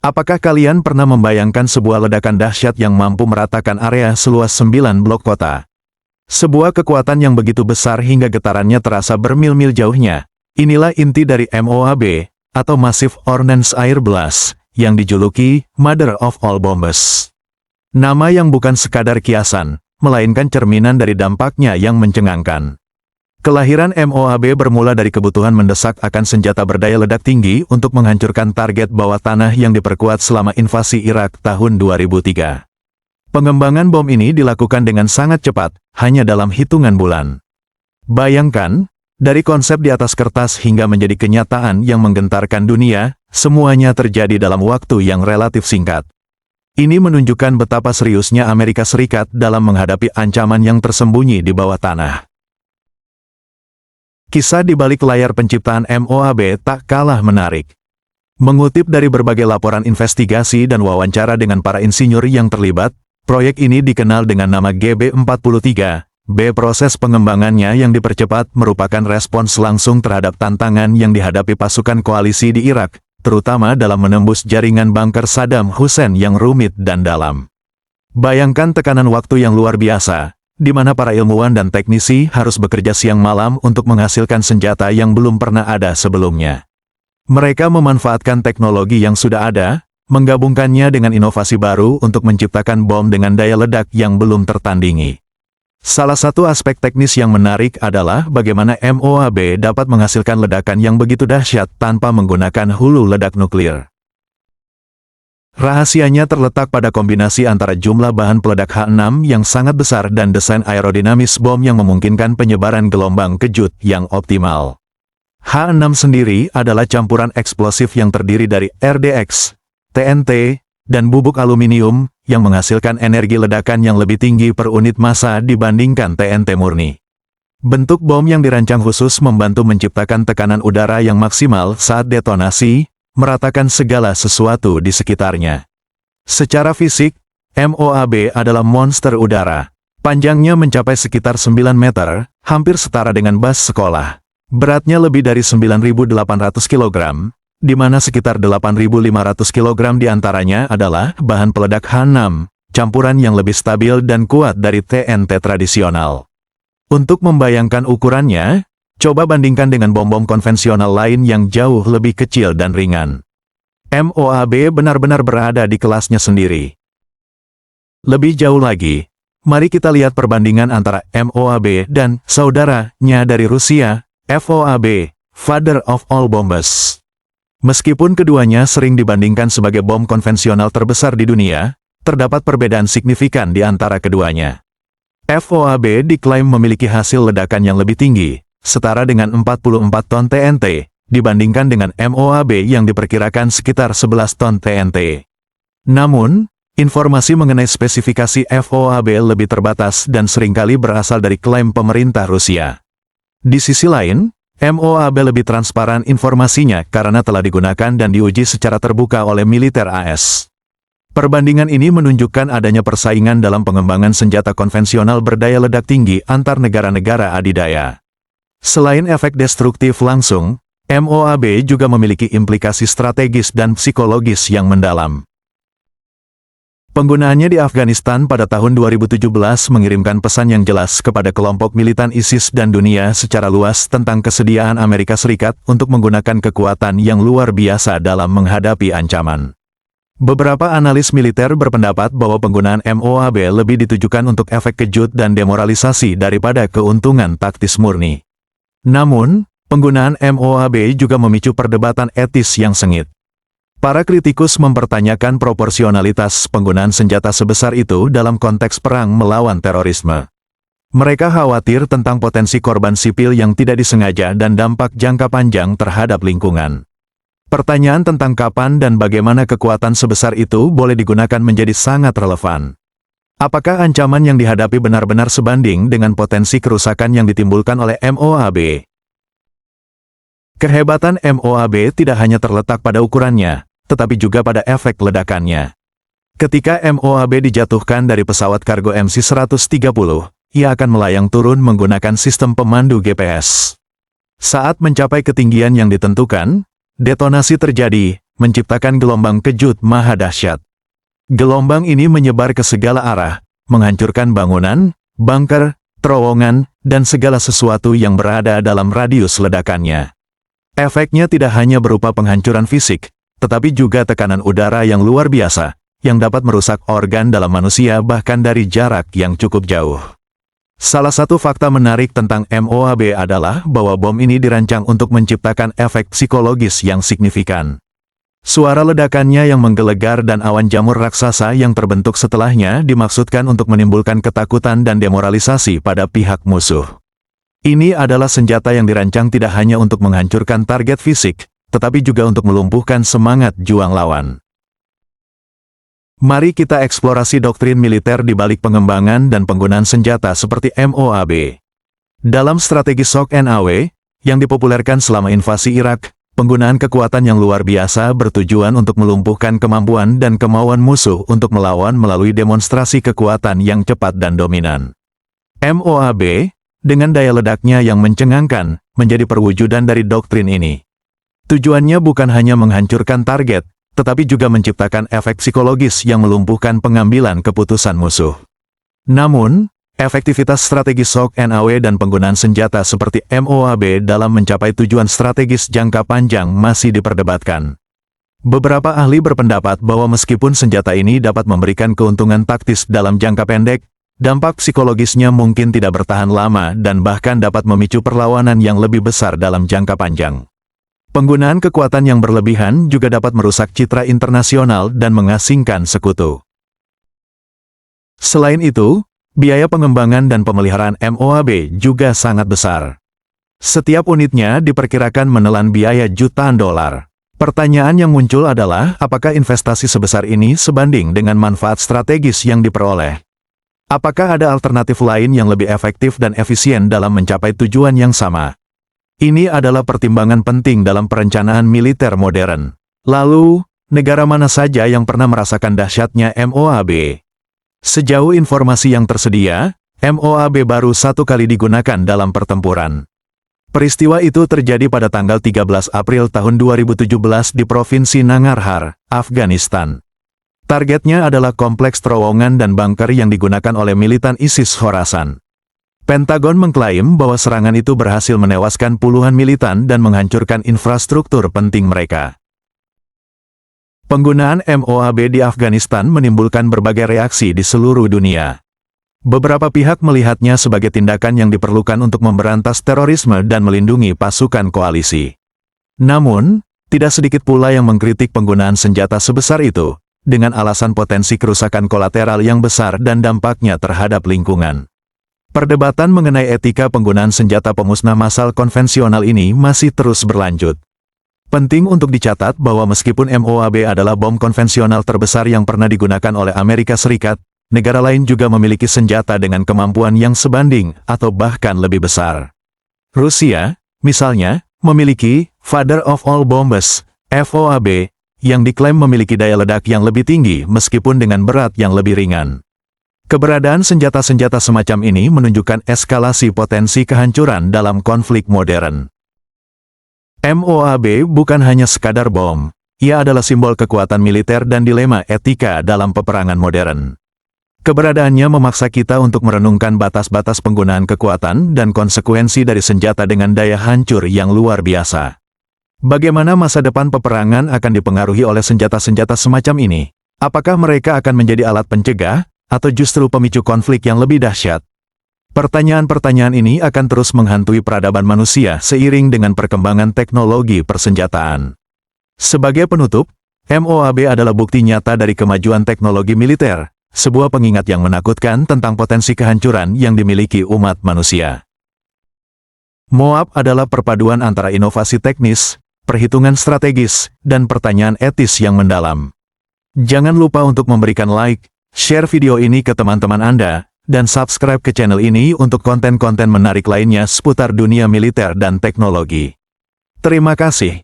Apakah kalian pernah membayangkan sebuah ledakan dahsyat yang mampu meratakan area seluas 9 blok kota? Sebuah kekuatan yang begitu besar hingga getarannya terasa bermil-mil jauhnya. Inilah inti dari MOAB, atau Massive Ordnance Air Blast, yang dijuluki Mother of All Bombs. Nama yang bukan sekadar kiasan, melainkan cerminan dari dampaknya yang mencengangkan. Kelahiran MOAB bermula dari kebutuhan mendesak akan senjata berdaya ledak tinggi untuk menghancurkan target bawah tanah yang diperkuat selama invasi Irak tahun 2003. Pengembangan bom ini dilakukan dengan sangat cepat, hanya dalam hitungan bulan. Bayangkan, dari konsep di atas kertas hingga menjadi kenyataan yang menggentarkan dunia, semuanya terjadi dalam waktu yang relatif singkat. Ini menunjukkan betapa seriusnya Amerika Serikat dalam menghadapi ancaman yang tersembunyi di bawah tanah. Kisah di balik layar penciptaan MOAB tak kalah menarik. Mengutip dari berbagai laporan investigasi dan wawancara dengan para insinyur yang terlibat, proyek ini dikenal dengan nama GB43. Proses pengembangannya yang dipercepat merupakan respons langsung terhadap tantangan yang dihadapi pasukan koalisi di Irak, terutama dalam menembus jaringan bunker Saddam Hussein yang rumit dan dalam. Bayangkan tekanan waktu yang luar biasa, di mana para ilmuwan dan teknisi harus bekerja siang malam untuk menghasilkan senjata yang belum pernah ada sebelumnya. Mereka memanfaatkan teknologi yang sudah ada, menggabungkannya dengan inovasi baru untuk menciptakan bom dengan daya ledak yang belum tertandingi. Salah satu aspek teknis yang menarik adalah bagaimana MOAB dapat menghasilkan ledakan yang begitu dahsyat tanpa menggunakan hulu ledak nuklir. Rahasianya terletak pada kombinasi antara jumlah bahan peledak H6 yang sangat besar dan desain aerodinamis bom yang memungkinkan penyebaran gelombang kejut yang optimal. H6 sendiri adalah campuran eksplosif yang terdiri dari RDX, TNT, dan bubuk aluminium, yang menghasilkan energi ledakan yang lebih tinggi per unit massa dibandingkan TNT murni. Bentuk bom yang dirancang khusus membantu menciptakan tekanan udara yang maksimal saat detonasi, meratakan segala sesuatu di sekitarnya. Secara fisik, MOAB adalah monster udara. Panjangnya mencapai sekitar 9 meter, hampir setara dengan bas sekolah. Beratnya lebih dari 9.800 kg, di mana sekitar 8.500 kg diantaranya adalah bahan peledak H6, campuran yang lebih stabil dan kuat dari TNT tradisional. Untuk membayangkan ukurannya, coba bandingkan dengan bom-bom konvensional lain yang jauh lebih kecil dan ringan. MOAB benar-benar berada di kelasnya sendiri. Lebih jauh lagi, mari kita lihat perbandingan antara MOAB dan saudaranya dari Rusia, FOAB, Father of All Bombs. Meskipun keduanya sering dibandingkan sebagai bom konvensional terbesar di dunia, terdapat perbedaan signifikan di antara keduanya. FOAB diklaim memiliki hasil ledakan yang lebih tinggi, setara dengan 44 ton TNT, dibandingkan dengan MOAB yang diperkirakan sekitar 11 ton TNT. Namun, informasi mengenai spesifikasi FOAB lebih terbatas dan seringkali berasal dari klaim pemerintah Rusia. Di sisi lain, MOAB lebih transparan informasinya karena telah digunakan dan diuji secara terbuka oleh militer AS. Perbandingan ini menunjukkan adanya persaingan dalam pengembangan senjata konvensional berdaya ledak tinggi antar negara-negara adidaya. Selain efek destruktif langsung, MOAB juga memiliki implikasi strategis dan psikologis yang mendalam. Penggunaannya di Afghanistan pada tahun 2017 mengirimkan pesan yang jelas kepada kelompok militan ISIS dan dunia secara luas tentang kesediaan Amerika Serikat untuk menggunakan kekuatan yang luar biasa dalam menghadapi ancaman. Beberapa analis militer berpendapat bahwa penggunaan MOAB lebih ditujukan untuk efek kejut dan demoralisasi daripada keuntungan taktis murni. Namun, penggunaan MOAB juga memicu perdebatan etis yang sengit. Para kritikus mempertanyakan proporsionalitas penggunaan senjata sebesar itu dalam konteks perang melawan terorisme. Mereka khawatir tentang potensi korban sipil yang tidak disengaja dan dampak jangka panjang terhadap lingkungan. Pertanyaan tentang kapan dan bagaimana kekuatan sebesar itu boleh digunakan menjadi sangat relevan. Apakah ancaman yang dihadapi benar-benar sebanding dengan potensi kerusakan yang ditimbulkan oleh MOAB? Kehebatan MOAB tidak hanya terletak pada ukurannya, tetapi juga pada efek ledakannya. Ketika MOAB dijatuhkan dari pesawat kargo MC-130, ia akan melayang turun menggunakan sistem pemandu GPS. Saat mencapai ketinggian yang ditentukan, detonasi terjadi, menciptakan gelombang kejut maha dahsyat. Gelombang ini menyebar ke segala arah, menghancurkan bangunan, bunker, terowongan, dan segala sesuatu yang berada dalam radius ledakannya. Efeknya tidak hanya berupa penghancuran fisik, tetapi juga tekanan udara yang luar biasa, yang dapat merusak organ dalam manusia bahkan dari jarak yang cukup jauh. Salah satu fakta menarik tentang MOAB adalah bahwa bom ini dirancang untuk menciptakan efek psikologis yang signifikan. Suara ledakannya yang menggelegar dan awan jamur raksasa yang terbentuk setelahnya dimaksudkan untuk menimbulkan ketakutan dan demoralisasi pada pihak musuh. Ini adalah senjata yang dirancang tidak hanya untuk menghancurkan target fisik, tetapi juga untuk melumpuhkan semangat juang lawan. Mari kita eksplorasi doktrin militer di balik pengembangan dan penggunaan senjata seperti MOAB. Dalam strategi Shock and Awe, yang dipopulerkan selama invasi Irak, penggunaan kekuatan yang luar biasa bertujuan untuk melumpuhkan kemampuan dan kemauan musuh untuk melawan melalui demonstrasi kekuatan yang cepat dan dominan. MOAB, dengan daya ledaknya yang mencengangkan, menjadi perwujudan dari doktrin ini. Tujuannya bukan hanya menghancurkan target, tetapi juga menciptakan efek psikologis yang melumpuhkan pengambilan keputusan musuh. Namun, efektivitas strategi Shock and Awe dan penggunaan senjata seperti MOAB dalam mencapai tujuan strategis jangka panjang masih diperdebatkan. Beberapa ahli berpendapat bahwa meskipun senjata ini dapat memberikan keuntungan taktis dalam jangka pendek, dampak psikologisnya mungkin tidak bertahan lama dan bahkan dapat memicu perlawanan yang lebih besar dalam jangka panjang. Penggunaan kekuatan yang berlebihan juga dapat merusak citra internasional dan mengasingkan sekutu. Selain itu, biaya pengembangan dan pemeliharaan MOAB juga sangat besar. Setiap unitnya diperkirakan menelan biaya jutaan dolar. Pertanyaan yang muncul adalah apakah investasi sebesar ini sebanding dengan manfaat strategis yang diperoleh? Apakah ada alternatif lain yang lebih efektif dan efisien dalam mencapai tujuan yang sama? Ini adalah pertimbangan penting dalam perencanaan militer modern. Lalu, negara mana saja yang pernah merasakan dahsyatnya MOAB? Sejauh informasi yang tersedia, MOAB baru satu kali digunakan dalam pertempuran. Peristiwa itu terjadi pada tanggal 13 April tahun 2017 di Provinsi Nangarhar, Afghanistan. Targetnya adalah kompleks terowongan dan bunker yang digunakan oleh militan ISIS Khorasan. Pentagon mengklaim bahwa serangan itu berhasil menewaskan puluhan militan dan menghancurkan infrastruktur penting mereka. Penggunaan MOAB di Afghanistan menimbulkan berbagai reaksi di seluruh dunia. Beberapa pihak melihatnya sebagai tindakan yang diperlukan untuk memberantas terorisme dan melindungi pasukan koalisi. Namun, tidak sedikit pula yang mengkritik penggunaan senjata sebesar itu, dengan alasan potensi kerusakan kolateral yang besar dan dampaknya terhadap lingkungan. Perdebatan mengenai etika penggunaan senjata pemusnah massal konvensional ini masih terus berlanjut. Penting untuk dicatat bahwa meskipun MOAB adalah bom konvensional terbesar yang pernah digunakan oleh Amerika Serikat, negara lain juga memiliki senjata dengan kemampuan yang sebanding atau bahkan lebih besar. Rusia, misalnya, memiliki Father of All Bombs, FOAB, yang diklaim memiliki daya ledak yang lebih tinggi meskipun dengan berat yang lebih ringan. Keberadaan senjata-senjata semacam ini menunjukkan eskalasi potensi kehancuran dalam konflik modern. MOAB bukan hanya sekadar bom, ia adalah simbol kekuatan militer dan dilema etika dalam peperangan modern. Keberadaannya memaksa kita untuk merenungkan batas-batas penggunaan kekuatan dan konsekuensi dari senjata dengan daya hancur yang luar biasa. Bagaimana masa depan peperangan akan dipengaruhi oleh senjata-senjata semacam ini? Apakah mereka akan menjadi alat pencegah, atau justru pemicu konflik yang lebih dahsyat? Pertanyaan-pertanyaan ini akan terus menghantui peradaban manusia seiring dengan perkembangan teknologi persenjataan. Sebagai penutup, MOAB adalah bukti nyata dari kemajuan teknologi militer, sebuah pengingat yang menakutkan tentang potensi kehancuran yang dimiliki umat manusia. MOAB adalah perpaduan antara inovasi teknis, perhitungan strategis, dan pertanyaan etis yang mendalam. Jangan lupa untuk memberikan like, share video ini ke teman-teman Anda, dan subscribe ke channel ini untuk konten-konten menarik lainnya seputar dunia militer dan teknologi. Terima kasih.